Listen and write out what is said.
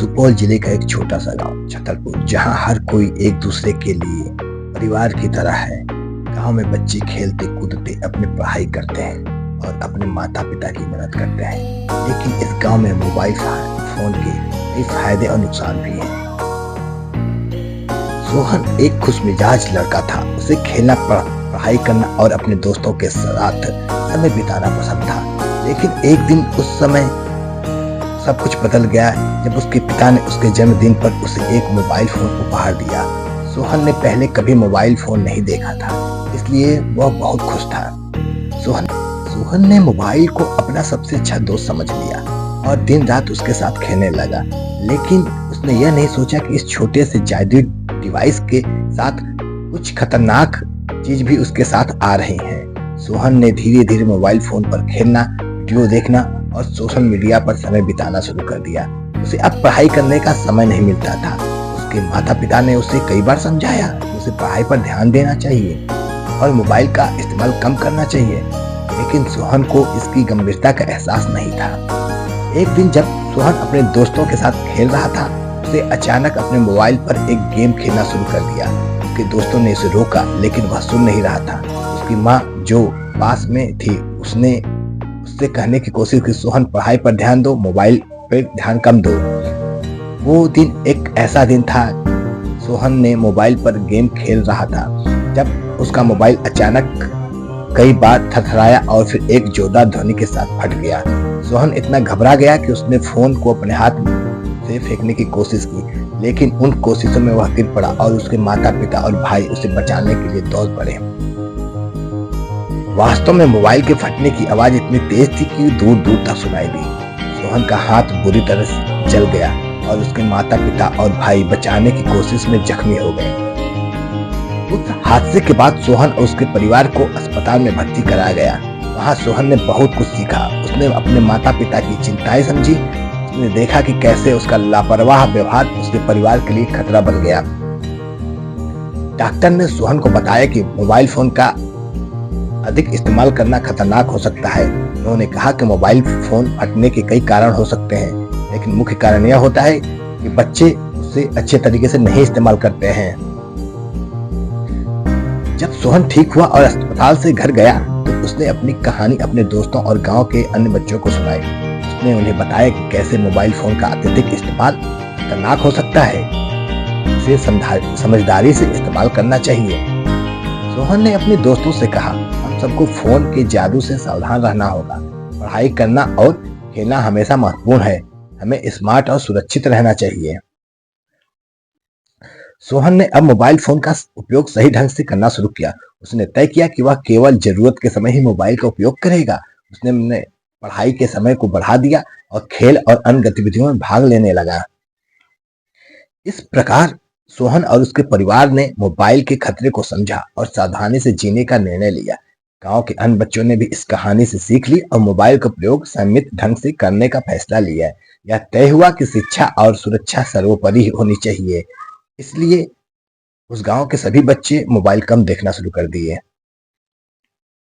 सुपौल जिले का एक छोटा सा गांव छतरपुर, जहां हर कोई एक दूसरे के लिए परिवार की तरह है। गांव में बच्चे खेलते कूदते अपनी पढ़ाई करते हैं और अपने माता पिता की मदद करते हैं। लेकिन इस गांव में मोबाइल फोन के कई फायदे और नुकसान भी हैं। सोहन एक खुशमिजाज लड़का था। उसे खेलना, पढ़ाई करना और अपने दोस्तों के साथ समय बिताना पसंद था। लेकिन एक दिन उस समय सब कुछ बदल गया जब उसके पिता ने उसके जन्मदिन पर उसे एक मोबाइल फोन उपहार दिया। सोहन ने पहले कभी मोबाइल फोन नहीं देखा था, इसलिए वह बहुत खुश था। सोहन ने मोबाइल को अपना सबसे अच्छा दोस्त समझ लिया और दिन रात उसके साथ खेलने लगा। लेकिन उसने यह नहीं सोचा कि इस छोटे से जादुई डिवाइस के साथ कुछ खतरनाक चीज भी उसके साथ आ रही हैं। सोहन ने धीरे धीरे मोबाइल फोन पर खेलना, वीडियो देखना और सोशल मीडिया पर समय बिताना शुरू कर दिया। उसे अब पढ़ाई करने का समय नहीं मिलता था। उसके माता पिता ने उसे कई बार समझाया कि उसे पढ़ाई पर ध्यान देना चाहिए और मोबाइल का इस्तेमाल कम करना चाहिए, लेकिन सोहन को इसकी गंभीरता का एहसास नहीं था। एक दिन जब सोहन अपने दोस्तों के साथ खेल रहा था, उसे अचानक अपने मोबाइल पर एक गेम खेलना शुरू कर दिया। उसके दोस्तों ने उसे रोका, लेकिन वह सुन नहीं रहा था। उसकी माँ जो पास में थी, उसने उससे कहने की कोशिश की, सोहन पढ़ाई पर ध्यान दो, मोबाइल पर ध्यान कम दो। वो दिन एक ऐसा दिन था, सोहन ने मोबाइल पर गेम खेल रहा था जब उसका मोबाइल अचानक कई बार थरथराया और फिर एक जोरदार ध्वनि के साथ फट गया। सोहन इतना घबरा गया कि उसने फोन को अपने हाथ से फेंकने की कोशिश की, लेकिन उन कोशिशों में वह गिर पड़ा और उसके माता पिता और भाई उसे बचाने के लिए दौड़ पड़े। वास्तव में मोबाइल के फटने की आवाज इतनी तेज थी कि दूर दूर तक सुनाई दी। सोहन का हाथ बुरी तरह से जल गया और उसके माता पिता और भाई बचाने की कोशिश में जख्मी हो गए। उस हादसे के बाद सोहन और उसके परिवार को अस्पताल में भर्ती कराया गया। वहां सोहन ने बहुत कुछ सीखा। उसने अपने माता पिता की चिंताएं समझी। उसने देखा कि कैसे उसका लापरवाह व्यवहार उसके परिवार के लिए खतरा बन गया। डॉक्टर ने सोहन को बताया कि मोबाइल फोन का अधिक इस्तेमाल करना खतरनाक हो सकता है। उन्होंने कहा कि मोबाइल फोन फटने के कई कारण हो सकते हैं, लेकिन मुख्य कारण यह होता है कि बच्चे उसे अच्छे तरीके से नहीं इस्तेमाल करते हैं। जब सोहन ठीक हुआ और अस्पताल से घर गया तो उसने अपनी कहानी अपने दोस्तों और गांव के अन्य बच्चों को सुनाई। उसने उन्हें बताया कि कैसे मोबाइल फोन का अत्यधिक इस्तेमाल खतरनाक हो सकता है। इसे समझदारी से इस्तेमाल करना चाहिए। सोहन ने अपने दोस्तों से कहा, हम सबको फोन के जादू से सावधान रहना होगा। पढ़ाई करना और खेलना हमेशा महत्वपूर्ण है। हमें स्मार्ट और सुरक्षित रहना चाहिए। सोहन ने अब मोबाइल फोन का उपयोग सही ढंग से करना शुरू किया। उसने तय किया कि वह केवल जरूरत के समय ही मोबाइल का उपयोग करेगा। उसने पढ़ाई के समय को बढ़ा दिया और खेल और अन्य गतिविधियों में भाग लेने लगा। इस प्रकार सोहन और उसके परिवार ने मोबाइल के खतरे को समझा और सावधानी से जीने का निर्णय लिया। गांव के अन्य बच्चों ने भी इस कहानी से सीख ली और मोबाइल का प्रयोग संयमित ढंग से करने का फैसला लिया। यह तय हुआ कि शिक्षा और सुरक्षा सर्वोपरि होनी चाहिए। इसलिए उस गांव के सभी बच्चे मोबाइल कम देखना शुरू कर दिए।